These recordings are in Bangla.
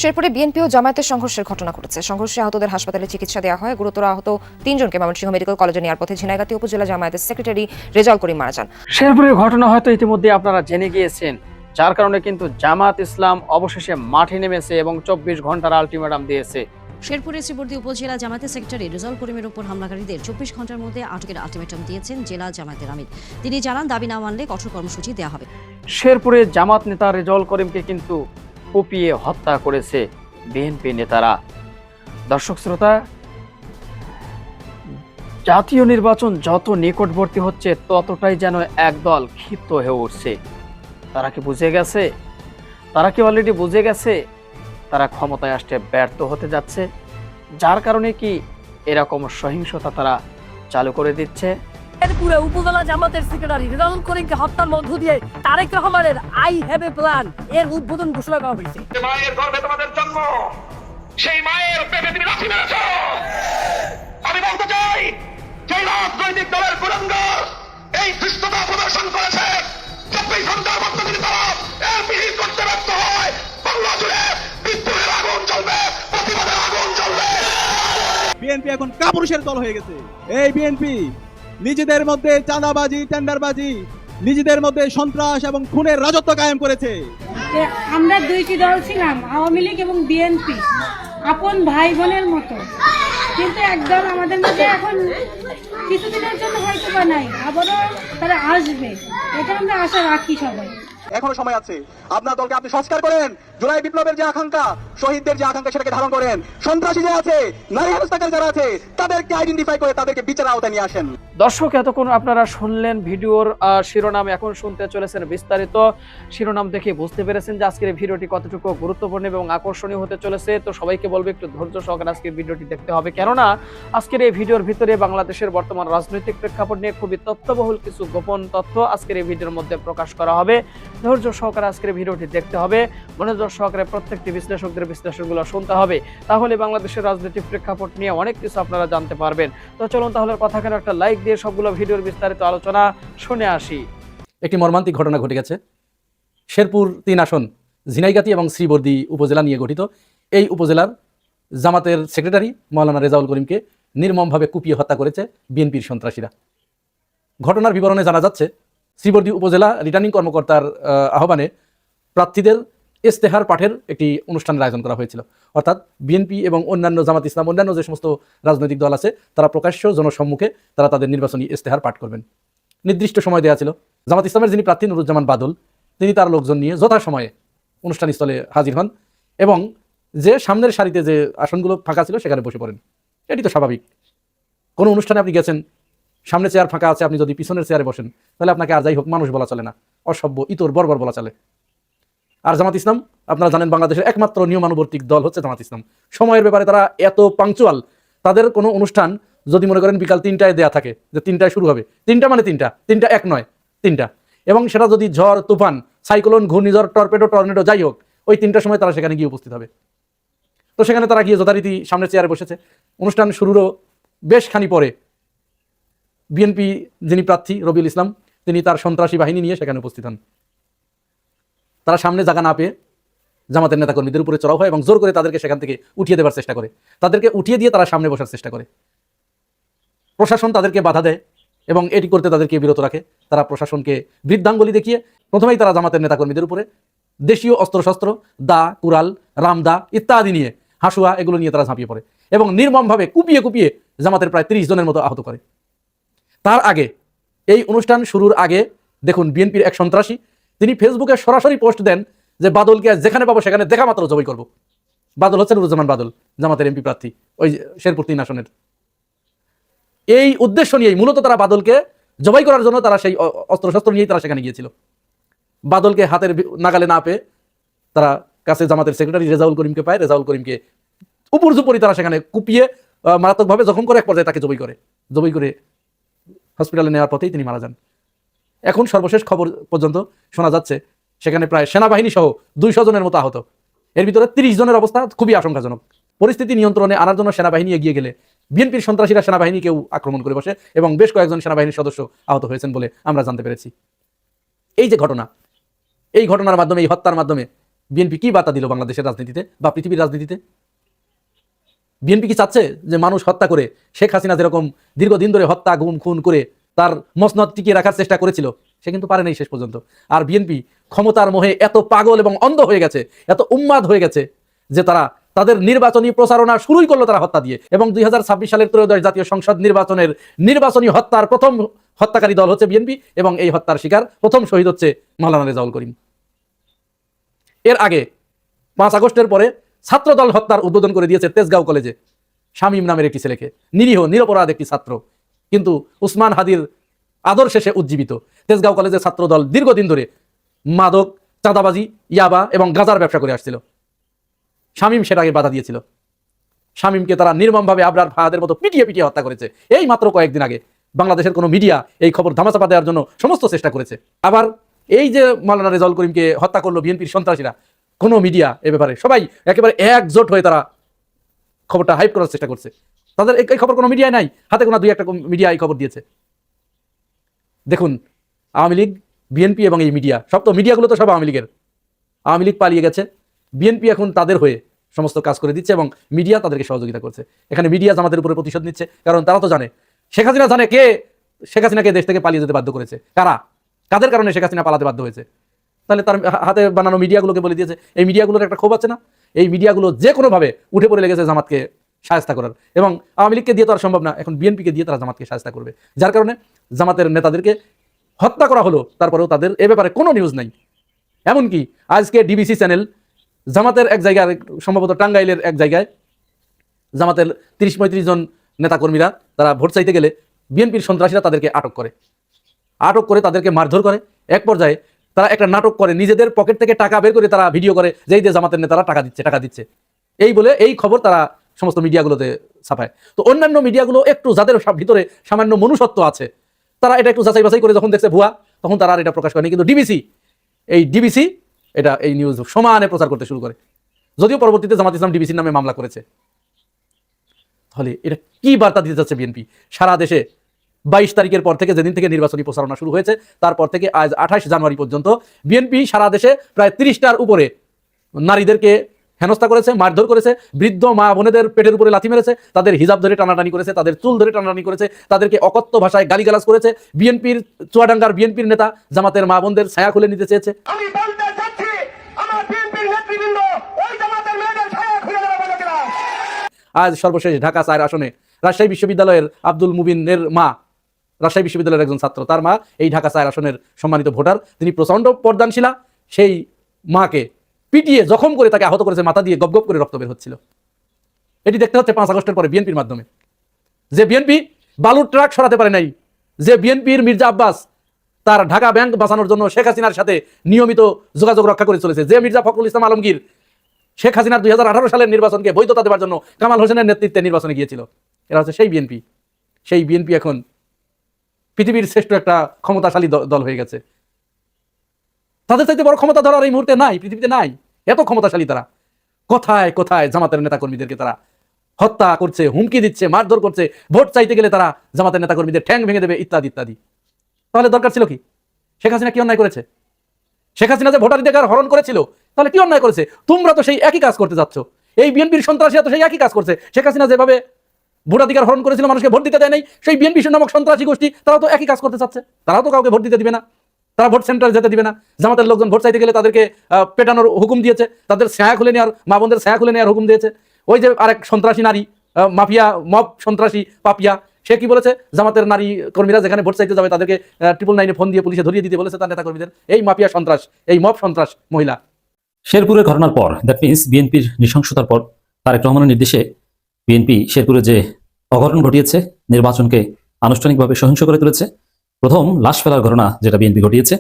শেরপুরে বিএনপি ও জামায়াতের সংঘর্ষের ঘটনা ঘটেছে। সংঘর্ষে আহতদের হাসপাতালে চিকিৎসা দেওয়া হয়। গুরুতর আহত তিনজনকে ময়মনসিংহ মেডিকেল কলেজে নেওয়ার পথে ঝিনাইগাতী উপজেলা জামায়াতের সেক্রেটারি রেজাউল করিম মারা যান। শেরপুরের ঘটনা হয়তো ইতিমধ্যে আপনারা জেনে গিয়েছেন, যার কারণে কিন্তু জামাত ইসলাম অবশেষে মাঠে নেমেছে এবং 24 ঘন্টার আলটিমেটাম দিয়েছে। শেরপুরে শ্রীবর্দী উপজেলা জামায়াতের সেক্রেটারি রেজাউল করিমের উপর হামলাকারীদের 24 ঘন্টার মধ্যে আটকের আলটিমেটাম দিয়েছেন জেলা জামায়াতের আমির। তিনি জানান, দাবি না মানলে কঠোর কর্মসূচি দেওয়া হবে। শেরপুরে জামাত নেতা রেজাউল করিমকে কিন্তু কুপিয়ে হত্যা করেছে বিএনপি নেতারা। দর্শক শ্রোতা, জাতীয় নির্বাচন যত নিকটবর্তী হচ্ছে ততটাই যেন একদল ক্ষিপ্ত হয়ে উঠছে। তারা কি বুঝে গেছে? তারা কি অলরেডি বুঝে গেছে তারা ক্ষমতায় আসতে ব্যর্থ হতে যাচ্ছে, যার কারণে কি এরকম সহিংসতা তারা চালু করে দিচ্ছে? শেরপুরে উপজেলা জামাতের সেক্রেটারি রেজাউল করিমকে হত্যার মধ্য দিয়ে তারেক রহমানের আই হ্যাভ এ প্ল্যান এর উদ্বোধন ঘোষণা করা হয়েছে। মায়ের গর্ভে তোমাদের জন্ম, সেই মায়ের পেটে তুমি লাথি মেরেছ। আমি বলতে চাই, যে রাজনৈতিক দলের কুরঙ্গ এই ধৃষ্টতা প্রদর্শন করেছে, 24 ঘন্টার মধ্যে যদি তারা এর বিহিত করতে ব্যর্থ হয়, বাংলা জুড়ে বিদ্রোহের আগুন জ্বলবে, প্রতিবাদের আগুন জ্বলবে। বিএনপি এখন কাপুরুষের দল হয়ে গেছে। এই বিএনপি নিজেদের মধ্যে চাঁদাবাজি, টেন্ডারবাজি, নিজেদের মধ্যে সন্ত্রাস এবং খুনের রাজত্ব কায়েম করেছে। আমরা দুইটি দল ছিলাম, আওয়ামী লীগ এবং বিএনপি, আপন ভাই বোনের মতো। কিন্তু একদল আমাদের মধ্যে এখন কিছুদিনের জন্য হয়তো বা নাই, আবারও তারা আসবে, এটা আমরা আশা রাখি সবাই। এখনো সময় আছে, আপনার দলকে আপনি সংস্কার করেন। জুলাই বিপ্লবের যে আকাঙ্ক্ষা, শহীদদের যে আকাঙ্ক্ষা, সেটাকে ধারণ করেন। সন্ত্রাসী যে আছে, নারী হেনস্থাকারী যারা আছে, তাদেরকে আইডেন্টিফাই করে তাদেরকে বিচার আওতায় নিয়ে আসেন। দর্শক, এতক্ষণ আপনারা শুনলেন ভিডিওর শিরোনাম, এখন শুনতে চলেছেন বিস্তারিত। শিরোনাম দেখে বুঝতে পেরেছেন যে আজকের এই ভিডিওটি কতটুকু গুরুত্বপূর্ণ এবং আকর্ষণীয় হতে চলেছে। তো সবাইকে বলবো একটু ধৈর্য সহকারে আজকের ভিডিওটি দেখতে হবে, কেননা আজকের এই ভিডিওর ভিতরে বাংলাদেশের বর্তমান রাজনৈতিক প্রেক্ষাপট নিয়ে খুবই তথ্যবহুল কিছু গোপন তথ্য আজকের এই ভিডিওর মধ্যে প্রকাশ করা হবে। ধৈর্য সহকারে আজকের ভিডিওটি দেখতে হবে, মনোযোগ সহকারে প্রত্যেকটি বিশ্লেষকদের বিশ্লেষণগুলো শুনতে হবে, তাহলে বাংলাদেশের রাজনৈতিক প্রেক্ষাপট নিয়ে অনেক কিছু আপনারা জানতে পারবেন। তো চলুন তাহলে কথা কেন একটা লাইক দিয়ে সবগুলো ভিডিওর বিস্তারিত আলোচনা শুনে আসি। একটি মর্মান্তিক ঘটনা ঘটে গেছে। শেরপুর 3 আসন ঝিনাইগাতী এবং শ্রীবর্দী উপজেলা নিয়ে গঠিত এই উপজেলার জামাতের সেক্রেটারি মাওলানা রেজাউল করিমকে নির্মমভাবে কুপিয়ে হত্যা করেছে বিএনপির সন্ত্রাসীরা। ঘটনার বিবরণে জানা যাচ্ছে, শ্রীবর্দী উপজেলা রিটার্নিং কর্মকর্তার আহ্বানে প্রার্থীদের ইস্তেহার পাঠের একটি অনুষ্ঠানের আয়োজন করা হয়েছিল। অর্থাৎ বিএনপি এবং অন্যান্য জামাত ইসলাম, অন্যান্য যে সমস্ত রাজনৈতিক দল আছে, তারা প্রকাশ্য জনসম্মুখে তারা তাদের নির্বাচনী ইস্তেহার পাঠ করবেন। নির্দিষ্ট সময় দেওয়া ছিল। জামাত ইসলামের যিনি প্রার্থী নুরুজ্জামান বাদল, তিনি তার লোকজন নিয়ে যথাসময়ে অনুষ্ঠান স্থলে হাজির হন এবং যে সামনের সারিতে যে আসনগুলো ফাঁকা ছিল সেখানে বসে পড়েন। এটি তো স্বাভাবিক। কোনো অনুষ্ঠানে আপনি গেছেন, সামনে চেয়ার ফাঁকা আছে, আপনি যদি পিছনের চেয়ারে বসেন তাহলে আপনাকে আর যাই হোক মানুষ বলা চলে না, অসভ্য, ইতর, বর্বর বলা চলে। আর জামাত ইসলাম, আপনারা জানেন বাংলাদেশের একমাত্র নিয়মানুবর্তিক দল হচ্ছে জামাত ইসলাম। সময়ের ব্যাপারে তারা এত পাংচুয়াল। তাদের কোনো অনুষ্ঠান যদি মনে করেন বিকাল 3টায় দেয়া থাকে, যে 3টায় শুরু হবে, 3টা মানে 3টা এক নয়, 3টা, এবং সেটা যদি ঝড়, তুফান, সাইক্লোন, ঘূর্ণিঝড়, টর্নেডো যাই হোক, ওই 3টার সময় তারা সেখানে গিয়ে উপস্থিত হবে। তো সেখানে তারা গিয়ে যথারীতি সামনের চেয়ারে বসেছে। অনুষ্ঠান শুরুরও বেশ খানি পরে বিএনপি যিনি প্রার্থী রবিউল ইসলাম, তিনি তার সন্ত্রাসী বাহিনী নিয়ে সেখানে উপস্থিত হন। তারা সামনে জায়গা না পেয়ে জামাতের নেতাকর্মীদের উপরে চড়াও হয় এবং জোর করে তাদেরকে সেখান থেকে উঠিয়ে দেওয়ার চেষ্টা করে। তাদেরকে উঠিয়ে দিয়ে তারা সামনে বসার চেষ্টা করে। প্রশাসন তাদেরকে বাধা দেয় এবং এটি করতে তাদেরকে বিরত রাখে। তারা প্রশাসনকে বৃদ্ধাঙ্গুলি দেখিয়ে প্রথমেই তারা জামাতের নেতাকর্মীদের উপরে দেশীয় অস্ত্রশস্ত্র, দা, কুড়াল, রামদা ইত্যাদি নিয়ে, হাসুয়া, এগুলো নিয়ে তারা ঝাঁপিয়ে পড়ে এবং নির্মমভাবে কুপিয়ে কুপিয়ে জামাতের প্রায় 30 জনের মতো আহত করে। তার আগে, এই অনুষ্ঠান শুরুর আগে দেখুন, বিএনপির এক সন্ত্রাসী তিনি ফেসবুকে সরাসরি পোস্ট দেন যে বাদলকে যেখানে পাবো সেখানে দেখা মাত্র জবাই করব। বাদল হচ্ছে নুরুজ্জামান বাদল, জামাতের এমপি প্রার্থী, ওই শেরপুর 3 আসনের। এই উদ্দেশ্য নিয়েই মূলত তারা বাদলকে জবাই করার জন্য তারা সেই অস্ত্রশস্ত্র নিয়েই তারা সেখানে গিয়েছিল। বাদলকে হাতের নাগালে না পেয়ে তারা কাছে জামাতের সেক্রেটারি রেজাউল করিমকে পায়। রেজাউল করিমকে উপর্যুপরি তারা সেখানে কুপিয়ে মারাত্মকভাবে জখম করে এক পর্যায়ে তাকে জবাই করে হসপিটালে নেওয়ার পথেই তিনি মারা যান। এখন সর্বশেষ খবর পর্যন্ত শোনা যাচ্ছে সেখানে প্রায় সেনাবাহিনী সহ 200 জনের মতো আহত। এর ভিতরে 30 জনের অবস্থা খুবই আশঙ্কাজনক। পরিস্থিতি নিয়ন্ত্রণে আনার জন্য সেনাবাহিনী এগিয়ে গেলে বিএনপির সন্ত্রাসীরা সেনাবাহিনীকেও আক্রমণ করে বসে এবং বেশ কয়েকজন সেনাবাহিনীর সদস্য আহত হয়েছেন বলে আমরা জানতে পেরেছি। এই যে ঘটনা, এই ঘটনার মাধ্যমে, এই হত্যার মাধ্যমে বিএনপি কি বার্তা দিল বাংলাদেশের রাজনীতিতে বা পৃথিবীর রাজনীতিতে? বিএনপি কি চাচ্ছে যে মানুষ হত্যা করে, শেখ হাসিনা যেরকম দীর্ঘদিন ধরে হত্যা গুম খুন করে তার মসনদ টিকিয়ে রাখার চেষ্টা করেছিল, সে কিন্তু পারে নাই শেষ পর্যন্ত। আর বিএনপি ক্ষমতার মোহে এত পাগল এবং অন্ধ হয়ে গেছে, এত উন্মাদ হয়ে গেছে যে তারা তাদের নির্বাচনী প্রচারণা শুরুই করলো তারা হত্যা দিয়ে। এবং 2026 সালের ত্রয়োদশ জাতীয় সংসদ নির্বাচনের নির্বাচনী হত্যার প্রথম হত্যাকারী দল হচ্ছে বিএনপি, এবং এই হত্যার শিকার প্রথম শহীদ হচ্ছে মাওলানা রেজাউল করিম। এর আগে 5 আগস্টের পরে ছাত্রদল হত্যার উদ্বোধন করে দিয়েছে তেজগাঁও কলেজে শামীম নামের একটি ছেলেকে, নিরীহ নিরপরাধ একটি ছাত্র, কিন্তু উসমান হাদির আদর্শে সে উজ্জীবিত। তেজগাঁও কলেজের ছাত্রদল দীর্ঘদিন ধরে মাদক, চাঁদাবাজি, ইয়াবা এবং গাঁজার ব্যবসা করে আসছিল। শামীম সেটাকে বাধা দিয়েছিল। শামীমকে তারা নির্মমভাবে আবরার ফাহাদের মতো পিটিয়ে পিটিয়ে হত্যা করেছে। এই মাত্র কয়েকদিন আগে বাংলাদেশের কোনো মিডিয়া এই খবর ধামাচাপা দেওয়ার জন্য সমস্ত চেষ্টা করেছে। আবার এই যে মাওলানা রেজাউল করিমকে হত্যা করলো বিএনপির সন্ত্রাসীরা, কোনো মিডিয়া এ ব্যাপারে সবাই একেবারে একজোট হয়ে তারা খবরটা হাইপ করার চেষ্টা করছে। তাদের এই খবর কোনো মিডিয়ায় নাই, হাতে গোনা 2-1টা মিডিয়া এই খবর দিয়েছে। দেখুন, আওয়ামী লীগ, বিএনপি এবং এই মিডিয়া, সব তো মিডিয়াগুলো তো সব আওয়ামী লীগের। আওয়ামী লীগ পালিয়ে গেছে, বিএনপি এখন তাদের হয়ে সমস্ত কাজ করে দিচ্ছে এবং মিডিয়া তাদেরকে সহযোগিতা করছে। এখানে মিডিয়া জামাতের উপরে প্রতিশোধ নিচ্ছে, কারণ তারা তো জানে শেখ হাসিনা জানে কে শেখ হাসিনাকে দেশ থেকে পালিয়ে যেতে বাধ্য করেছে, কারা, কাদের কারণে শেখ হাসিনা পালাতে বাধ্য হয়েছে। তাহলে তার হাতে বানানো মিডিয়াগুলোকে বলে দিয়েছে। এই মিডিয়াগুলোর একটা ক্ষোভ আছে না, এই মিডিয়াগুলো যে কোনোভাবে উঠে পড়ে লেগেছে জামাতকে শায়েস্তা করার, এবং আওয়ামী লীগকে দিয়ে তো আর সম্ভব না, এখন বিএনপিকে দিয়ে তারা জামাতকে শায়েস্তা করবে। যার কারণে জামাতের নেতাদেরকে হত্যা করা হলো, তারপরেও তাদের এ ব্যাপারে কোনো নিউজ নাই। এমনকি আজকে ডিবিসি চ্যানেল জামাতের এক জায়গায়, সম্ভবত টাঙ্গাইলের এক জায়গায়, জামাতের 30-35 জন নেতাকর্মীরা তারা ভোট চাইতে গেলে বিএনপির সন্ত্রাসীরা তাদেরকে আটক করে তাদেরকে মারধর করে। এক পর্যায়ে তারা একটা নাটক করে, নিজেদের পকেট থেকে টাকা বের করে তারা ভিডিও করে যে এই যে জামাতের নেতারা টাকা দিচ্ছে এই বলে এই খবর তারা সমস্ত মিডিয়াগুলোতে ছাপায়। তো অন্যান্য মিডিয়াগুলো একটু যাদের ভিতরে সামান্য মনুষ্যত্ব আছে, তারা এটা একটু যাচাই বাছাই করে যখন দেখছে ভুয়া, তখন তারা আর এটা প্রকাশ করেনি। কিন্তু ডিবিসি এটা এই নিউজ সমানে প্রচার করতে শুরু করে, যদিও পরবর্তীতে জামাত ইসলাম ডিবিসির নামে মামলা করেছে। তাহলে এটা কি বার্তা দিতে যাচ্ছে বিএনপি? সারা দেশে 22 তারিখের পর থেকে, যেদিন থেকে নির্বাচনী প্রচারণা শুরু হয়েছে, তারপর থেকে আজ 28 জানুয়ারি পর্যন্ত বিএনপি সারা দেশে প্রায় 30টার উপরে নারীদেরকে হেনস্থা করেছে, মারধর করেছে, বৃদ্ধ মা বোনেদের পেটের উপরে লাথি মেরেছে, তাদের হিজাব ধরে টানাটানি করেছে, তাদের চুল ধরে টানাটানি করেছে, তাদেরকে অকথ্য ভাষায় গালিগালাজ করেছে। বিএনপির চুয়াডাঙ্গার বিএনপির নেতা জামাতের মা বোনদের ছায়া খুলে নিতে চেয়েছে। আমি বলতে চাচ্ছি, আমার বিএনপির নেতৃবৃন্দ ওই জামাতের মেয়েদের ছায়া খুলে দেওয়া বলেছিল। আজ সর্বশেষ ঢাকা 4 আসনে রাজশাহী বিশ্ববিদ্যালয়ের আব্দুল মুবিনের মা, রাজশাহী বিশ্ববিদ্যালয়ের একজন ছাত্র, তার মা এই ঢাকা 4 আসনের সম্মানিত ভোটার, তিনি প্রচন্ড পর্দানশীলা। সেই মাকে পিটিয়ে জখম করে তাকে আহত করেছে, মাথা দিয়ে গপ গপ করে রক্ত বের হচ্ছিল। এটি দেখতে হচ্ছে 5 আগস্টের পরে বিএনপির মাধ্যমে। যে বিএনপি বালুর ট্রাক সরাতে পারে নাই, যে বিএনপির মির্জা আব্বাস তার ঢাকা ব্যাংক বাঁচানোর জন্য শেখ হাসিনার সাথে নিয়মিত যোগাযোগ রক্ষা করে চলেছে, যে মির্জা ফখরুল ইসলাম আলমগীর শেখ হাসিনার 2018 সালের নির্বাচনকে বৈধতা দেওয়ার জন্য কামাল হোসেনের নেতৃত্বে নির্বাচনে গিয়েছিল, এরা হচ্ছে সেই বিএনপি। সেই বিএনপি এখন পৃথিবীর শ্রেষ্ঠ একটা ক্ষমতাশালী দল হয়ে গেছে। তাদের চাইতে বড় ক্ষমতা ধরার এই মুহূর্তে নাই, পৃথিবীতে নাই। এত ক্ষমতাশালী তারা। কোথায় কোথায় জামাতের নেতাকর্মীদেরকে তারা হত্যা করছে, হুমকি দিচ্ছে, মারধর করছে, ভোট চাইতে গেলে তারা জামাতের নেতাকর্মীদের ঠ্যাং ভেঙে দেবে, ইত্যাদি ইত্যাদি। তাহলে দরকার ছিল কি? শেখ হাসিনা কি অন্যায় করেছে? শেখ হাসিনা যে ভোটাধিকার হরণ করেছিল, তাহলে কি অন্যায় করেছে? তোমরা তো সেই একই কাজ করতে যাচ্ছ। এই বিএনপির সন্ত্রাসীরা তো সেই একই কাজ করছে। শেখ হাসিনা যেভাবে ভোটাধিকার হরণ করেছিল, মানুষকে ভোট দিতে দেয় নাই, সেই বিএনপি নামক সন্ত্রাসী গোষ্ঠী তারাও তো একই কাজ করতে চাচ্ছে। তারাও তো কাউকে ভোট দিতে দিবে না, তারা ভোট সেন্টারে যেতে দিবে না। জামাতের লোকজন ভোট চাইতে গেলে তাদেরকে পেটানোর হুকুম দিয়েছে, তাদের ছায়া খুলে নেওয়ার, মা বোনদের ছায়া খুলে নেওয়ার হুকুম দিয়েছে। ওই যে আরেক সন্ত্রাসী নারী, মাফিয়া মব সন্ত্রাসী পাপিয়া, সে কি বলেছে? জামাতের নারী কর্মীরা যেখানে ভোট চাইতে যাবে তাদেরকে 999 ফোন দিয়ে পুলিশে ধরিয়ে দিতে বলেছে তার নেতা কর্মীদের। এই মাফিয়া সন্ত্রাস, এই মব সন্ত্রাস মহিলা। শেরপুরের ঘটনার পর, দ্যাট মিনস বিএনপির নৃশংসতার পর, তারেক রহমানের নির্দেশে বিএনপি শেরপুরে যে অঘটন ঘটিয়েছে, নির্বাচনকে আনুষ্ঠানিকভাবে সহিংস করে তুলেছে। প্রথম লাশ ফেলার ঘটনা যেটা বিএনপি ঘটিয়েছে,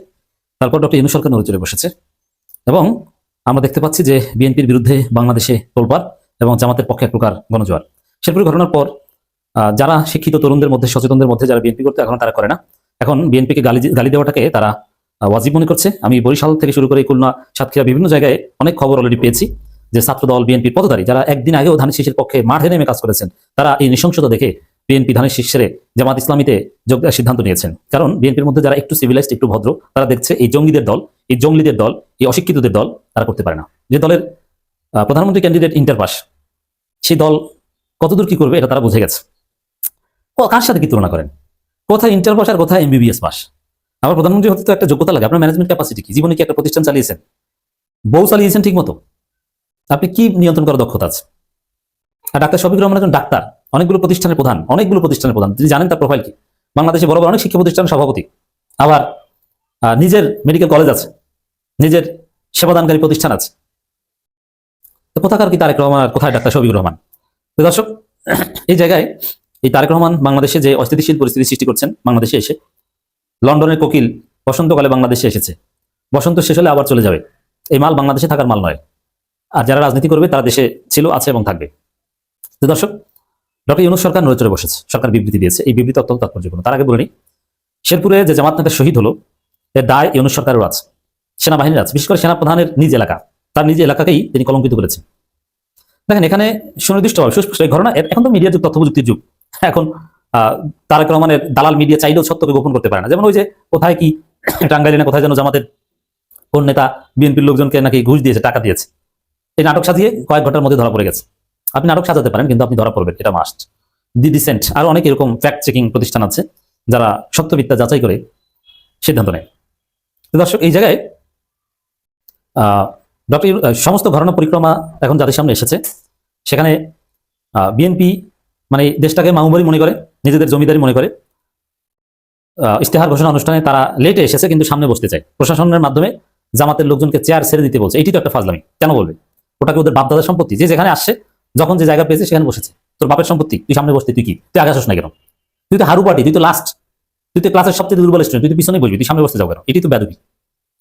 তারপর ডক্টর ইউনূস সরকার নড়ে চড়ে বসেছে, এবং আমরা দেখতে পাচ্ছি যে বিএনপির বিরুদ্ধে বাংলাদেশে তোলপাড় এবং জামাতের পক্ষে এক প্রকার গণজোয়ার। শেরপুরের ঘটনার পর যারা শিক্ষিত তরুণদের মধ্যে, সচেতনদের মধ্যে যারা বিএনপি করতে, এখন তারা করে না। এখন বিএনপিকে গালি দেওয়াটাকে তারা ওয়াজিব মনে করছে। আমি বরিশাল থেকে শুরু করে খুলনা, সাতক্ষীরা বিভিন্ন জায়গায় অনেক খবর অলরেডি পেয়েছি যে ছাত্রদল, বিএনপির পথধারী যারা একদিন আগেও ধানের শীষের পক্ষে মাঠে নেমে কাজ করেছেন, তারা এই নৃশংসতা দেখে বিএনপি ধানের শীষ ছেড়ে জামাত ইসলামীতে যোগ দেওয়ার সিদ্ধান্ত নিয়েছেন। কারণ বিএনপির মধ্যে যারা একটু সিভিলাইজড, একটু ভদ্র, তারা দেখছে এই জঙ্গিদের দল, এই জঙ্গলিদের দল, এই অশিক্ষিতদের দল তারা করতে পারে না। যে দলের প্রধানমন্ত্রী ক্যান্ডিডেট ইন্টার পাস, সেই দল কতদূর কি করবে এটা তারা বুঝে গেছে। কার সাথে কি তুলনা করেন? কোথায় ইন্টার পাস আর কোথায় MBBS পাস? আবার প্রধানমন্ত্রী হতে তো একটা যোগ্যতা লাগে। আপনার ম্যানেজমেন্ট ক্যাপাসিটি কি? জীবনে কি একটা প্রতিষ্ঠান চালিয়েছেন? বউ চালিয়েছেন ঠিক মতো? আপনি কি নিয়ন্ত্রণ করার দক্ষতা আছে? আর ডাক্তার শফিকুর রহমান একজন ডাক্তার, অনেকগুলো প্রতিষ্ঠানের প্রধান, তিনি জানেন তার প্রোফাইল কি। বাংলাদেশে বড় বড় অনেক শিক্ষা প্রতিষ্ঠানের সভাপতি, আবার নিজের মেডিকেল কলেজ আছে, নিজের সেবাদানকারী প্রতিষ্ঠান আছে। তো কোথাকার কি তারেক রহমান আর কোথায় ডাক্তার শফিকুর রহমান? তো দর্শক, এই জায়গায় এই তারেক রহমান বাংলাদেশে যে অস্থিতিশীল পরিস্থিতি সৃষ্টি করছেন, বাংলাদেশে এসে লন্ডনের কোকিল বসন্তকালে বাংলাদেশে এসেছে, বসন্ত শেষ হলে আবার চলে যাবে। এই মাল বাংলাদেশে থাকার মাল নয়। আর যারা রাজনীতি করবে তারা দেশে ছিল, আছে এবং থাকবে। তো দর্শক, ডক্টর ইউনূস সরকার নড়েচড়ে বসেছে, সরকার বিবৃতি দিয়েছে। এই বিবৃতি অত্যন্ত তাৎপর্যপূর্ণ। তার আগে বলে নিই, শেরপুরে যে জামাত নেতা শহীদ হলো, এর দায় ইউনূস সরকারেরও আছে, সেনাবাহিনীর আছে, বিশেষ করে সেনাপ্রধানের নিজ এলাকা, তার নিজ এলাকাকেই তিনি কলঙ্কিত করেছেন। দেখেন, এখানে সুনির্দিষ্টভাবে সুস্পষ্ট এই ঘটনা। এখন তো মিডিয়ার যুগ, তথ্য প্রযুক্তির যুগ। এখন তারেক রহমানের দালাল মিডিয়া চাইলেও সত্যকে গোপন করতে পারে না। যেমন ওই যে কোথায় কি টাঙ্গাইলে না কোথায় যেন জামাতের কোন নেতা বিএনপির লোকজনকে নাকি ঘুষ দিয়েছে, টাকা দিয়েছে, এই নাটক সাজিয়ে কয়েক ঘন্টার মধ্যে ধরা পড়ে গেছে। আপনি নাটক সাজাতে পারেন, কিন্তু আপনি ধরা পড়বেন, এটা মাস্ট। দি ডিসেন্ট আরো অনেক এরকম ফ্যাক্ট চেকিং প্রতিষ্ঠান আছে যারা সত্যমিথ্যা যাচাই করে সিদ্ধান্ত নেয়। তো দর্শক, এই জায়গায় ডক্টর সমস্ত ঘটনা পরিক্রমা এখন যাদের সামনে এসেছে, সেখানে বিএনপি মানে দেশটাকে মামুবাড়ি মনে করে, নিজেদের জমিদারি মনে করে। ইশতেহার ঘোষণা অনুষ্ঠানে তারা লেটে এসেছে, কিন্তু সামনে বসতে চায়। প্রশাসনের মাধ্যমে জামাতের লোকজনকে চেয়ার ছেড়ে দিতে বলছে। এটি তো একটা ফাজলামি। কেন বলবে? ওটাকে ওদের বাপদাদার সম্পত্তি, যে যেখানে আসছে, যখন যে জায়গা পেয়েছে সেখানে বসেছে। তোর বাপের সম্পত্তি, তুই সামনে বসতে, তুই কি? তুই আগে আসছ না কেন? তুই তো হারু পার্টি, তুই তো লাস্ট, তুই তো ক্লাসের সবচেয়ে দুর্বল স্টুডেন্ট, তুই তো পিছনে বসবি, তুই সামনে বসতে যাও কেন? এটি তো বেদবি।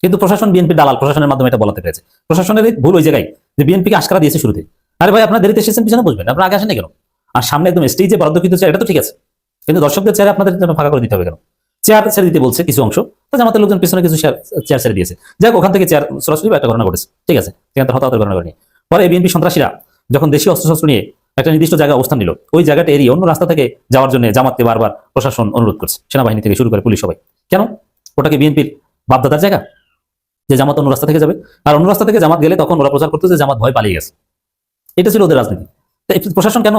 কিন্তু প্রশাসন, বিএনপি দালাল, প্রশাসনের মাধ্যমে এটা বলাতে পেরেছে। প্রশাসনের ভুল ওই জায়গায় যে বিএনপিকে আশকারা দিয়েছে শুরুতে। আরে ভাই, আপনার দেরিতে এসেছেন, পিছনে বসবেন, আপনার আগে আসেন না কেন? আর সামনে একদম স্টেজে বরাদ্দকৃত চেয়ার, এটা তো ঠিক আছে, কিন্তু দর্শকদের চেয়ারে আপনাদের জন্য ফাঁকা করে দিতে হবে কেন? চেয়ার ছেড়ে দিতে বলছে কিছু অংশ, তো জামাতের লোকজন পিছনে কিছু চেয়ার ছেড়ে দিয়েছে। যাই হোক, ওখান থেকে চেয়ার সরাসরি একটা ঘটনা ঘটেছে, ঠিক আছে, সেখানে হতাহতের ঘটনা ঘটেনি। পরে বিএনপি সন্ত্রাসীরা যখন দেশীয় অস্ত্রশস্ত্র নিয়ে একটা নির্দিষ্ট জায়গায় অবস্থান নিল, ওই জায়গাটা এড়িয়ে অন্য রাস্তা থেকে যাওয়ার জন্য জামাতকে বারবার প্রশাসন অনুরোধ করছে, সেনাবাহিনী থেকে শুরু করে পুলিশ সবাই। কেন? ওটাকে বিএনপির বাপদাদার জায়গা, যে জামাত অন্য রাস্তা থেকে যাবে। আর অন্য রাস্তা থেকে জামাত গেলে তখন ওরা প্রচার করতে যে জামাত ভয় পালিয়ে গেছে। এটা ছিল ওদের রাজনীতি। তাই প্রশাসন কেন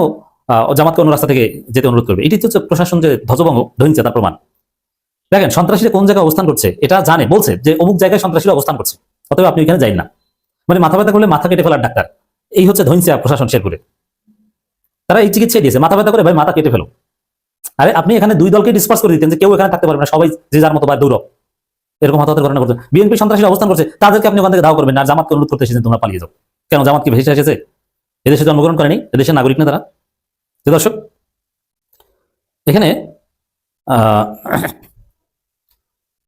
জামাতকে অন্য রাস্তা থেকে যেতে অনুরোধ করবে? এটি হচ্ছে প্রশাসন যে ধ্বজভঙ্গ ধরছে তার প্রমাণ। দেখেন, সন্ত্রাসীরা কোন জায়গায় অবস্থান করছে এটা জানে, বলছে যে অমুক জায়গায় সন্ত্রাসীরা অবস্থান করছে, অতএব আপনি ওইখানে যাই না। মানে মাথা ব্যথা করলে মাথা কেটে ফেলার ডাক্তার, এই হচ্ছে ধৈর্য প্রশাসন শেরপুরে। তারা এই চিকিৎসা দিয়েছে, মাথা ব্যথা করে ভাই মাথা কেটে ফেলো। আরে আপনি এখানে দুই দলকে ডিসপার্স করে দিতেন, যে কেউ এখানে থাকতে পারবে না, সবাই যে যার মতো বা দৌড়, এরকম হতাহতের ঘটনা ঘটছে। বিএনপি সন্ত্রাসীরা অবস্থান করছে, তাদেরকে আপনি ওখান থেকে দাও করবেন না। জামাতকে অনুরোধ করতে এসেছেন তোমরা পালিয়ে যাও কেন? জামাত কি ভেসে এসেছে? এদেশে জন্মগ্রহণ করেনি, এদেশের নাগরিক না তারা? দর্শক, এখানে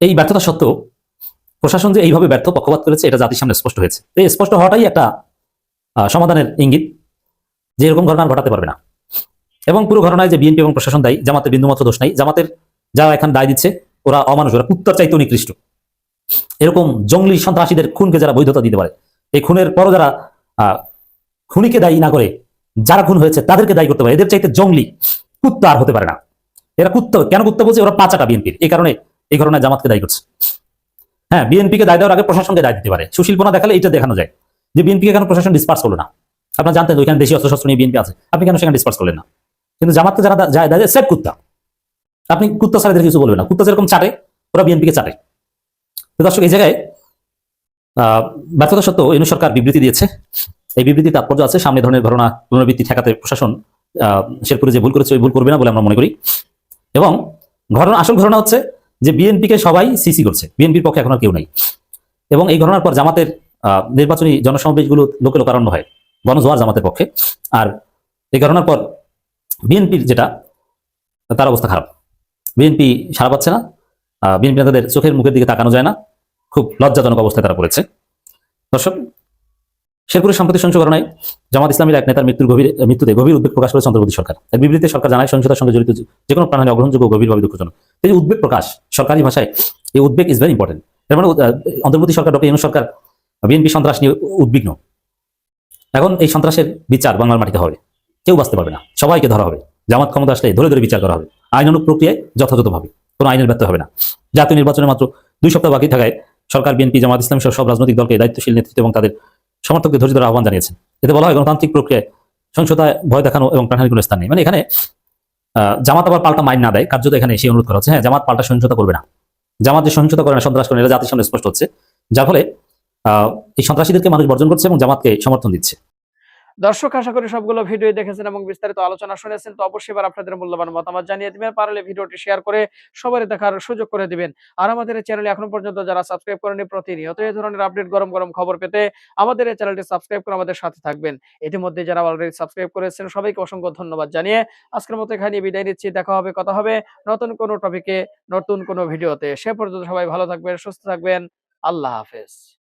এই ব্যর্থতা সত্ত্বেও প্রশাসন যে এইভাবে ব্যর্থ পক্ষপাত করেছে, এটা জাতির সামনে স্পষ্ট হয়েছে। এই স্পষ্ট হওয়াটাই একটা সমাধানের ইঙ্গিত, যে এরকম ঘটনা ঘটাতে পারবে না। এবং পুরো ঘটনায় যে বিএনপি এবং প্রশাসন দায়ী, জামাতের বিন্দুমাত্র দোষ নাই। জামাতের যারা এখন দায় দিচ্ছে, ওরা অমানুষ, ওরা কুত্তার চাইতে নিকৃষ্ট। এরকম জঙ্গলি সন্ত্রাসীদের খুনকে যারা বৈধতা দিতে পারে, এই খুনের পরও যারা খুনিকে দায়ী না করে যারা খুন হয়েছে তাদেরকে দায়ী করতে পারে, এদের চাইতে জঙ্গলি কুত্তা আর হতে পারে না। এরা কুত্তা কেন কুত্তা বলছে? ওরা পাচাটা বিএনপির, এই কারণে এই ঘটনায় জামাতকে দায়ী করছে। হ্যাঁ, বিএনপিকে দায় দেওয়ার আগে প্রশাসনকে দায় দিতে পারে। সুশীলপনা দেখালে এটা দেখানো যায় যে বিএনপিকে কেন প্রশাসন ডিসপার্স করলো না। আপনারা জানতেন ওইখানে দেশীয় অস্ত্রশস্ত্র নিয়ে বিএনপি আছে, আপনি কেন সেখানে ডিসপার্স করলেন না? কিন্তু জামাতকে যারা দায় সেট কুত্তা, আপনি কুত্তা ছাড়াদের কিছু বলবেন না। কুত্তা যেরকম চাটে, ওরা বিএনপিকে চাটে। দর্শক, এই জায়গায় ব্যর্থতা সত্ত্বেও ইউনূস সরকার বিবৃতি দিয়েছে। এই বিবৃতি তাৎপর্য আছে, সামনে ধরনের ঘটনা পুনরাবৃত্তি ঠেকাতে প্রশাসন শেরপুরে যে ভুল করেছে ওই ভুল করবে না বলে আমরা মনে করি। এবং আসল ঘটনা হচ্ছে যে বিএনপিকে সবাই সিসি করছে, বিএনপির পক্ষে এখন আর কেউ নাই। এবং এই ঘটনার পর জামাতের নির্বাচনী জনসমাবেশগুলো লোকে লোকারণ্য হয়, গণজোয়ার জামাতের পক্ষে। আর এই ঘটনার পর বিএনপির যেটা, তার অবস্থা খারাপ। বিএনপি সাড়া পাচ্ছে না, বিএনপি নেতাদের চোখের মুখের দিকে তাকানো যায় না, খুব লজ্জাজনক অবস্থায় তারা পড়েছে। দর্শক, শেরপুরের সাম্প্রতিক সহিংস ঘটনায় জামাত ইসলামীর এক নেতার মৃত্যুতে গভীর উদ্বেগ প্রকাশ করেছে অন্তর্বর্তী সরকার। এক বিবৃতিতে সরকার জানায়, সহিংসতার সঙ্গে জড়িত যে কোনো প্রাণহানি অগ্রহণযোগ্য, গভীরভাবে দুঃখজনক। এই যে উদ্বেগ প্রকাশ, সরকারি ভাষায় এই উদ্বেগ ইজ ভেরি ইম্পর্টেন্ট। এর মানে অন্তর্বর্তী সরকার, ডক্টর ইউনূস সরকার বিএনপি সন্ত্রাস নিয়ে উদ্বিগ্ন। এখন এই সন্ত্রাসের বিচার বাংলার মাটিতে হবে, কেউ বাঁচতে পারবে না, সবাইকে ধরা হবে। জামাত ক্ষমতা আসলে ধরে ধরে বিচার করা হবে, আইনানুগ প্রক্রিয়ায় যথাযথভাবে, কোনো আইনের ব্যর্থ হবে না। জাতীয় নির্বাচনে মাত্র 2 সপ্তাহ বাকি থাকায় সরকার, বিএনপি, জামাত ইসলামী সহ সব রাজনৈতিক দলকে দায়িত্বশীল নেতৃত্ব এবং তাদের সমর্থকদের ধৈর্য ধরার আহ্বান জানিয়েছেন। এতে বলা হয় গণতান্ত্রিক প্রক্রিয়ায় সহিংসতায় ভয় দেখানো এবং প্রাণহানির কোনো স্থান নেই। মানে এখানে জামাত আবার পাল্টা মাইন না দেয়, কার্যত এখানে সেই অনুরোধ করা হচ্ছে। হ্যাঁ, জামাত পাল্টা সহিংসতা করবে না, জামাত যে সহিংসতা করে না, সন্ত্রাস করে না, এটা জাতির সামনে স্পষ্ট হচ্ছে, যার ফলে এই সন্ত্রাসীদেরকে মানুষ বর্জন করছে এবং জামাতকে সমর্থন দিচ্ছে। দর্শক, আশা করি সবগুলো ভিডিও দেখেছেন এবং বিস্তারিত আলোচনা শুনেছেন। তো অবশ্যই এবার আপনাদের মূল্যবান মতামত জানিয়ে দিবেন, পারলে ভিডিওটি শেয়ার করে সবারই দেখার সুযোগ করে দিবেন। আর আমাদের এই চ্যানেলে এখনো পর্যন্ত যারা সাবস্ক্রাইব করেনি, প্রতিনিয়ত এই ধরনের আপডেট, গরম গরম খবর পেতে আমাদের এই চ্যানেলটি সাবস্ক্রাইব করে আমাদের সাথে থাকবেন। ইতিমধ্যে যারা অলরেডি সাবস্ক্রাইব করেছেন সবাইকে অসংখ্য ধন্যবাদ জানিয়ে আজকের মতো এখানে বিদায় নিচ্ছি। দেখা হবে, কথা হবে নতুন কোনো টপিকে, নতুন কোনো ভিডিওতে। সে পর্যন্ত সবাই ভালো থাকবেন, সুস্থ থাকবেন। আল্লাহ হাফেজ।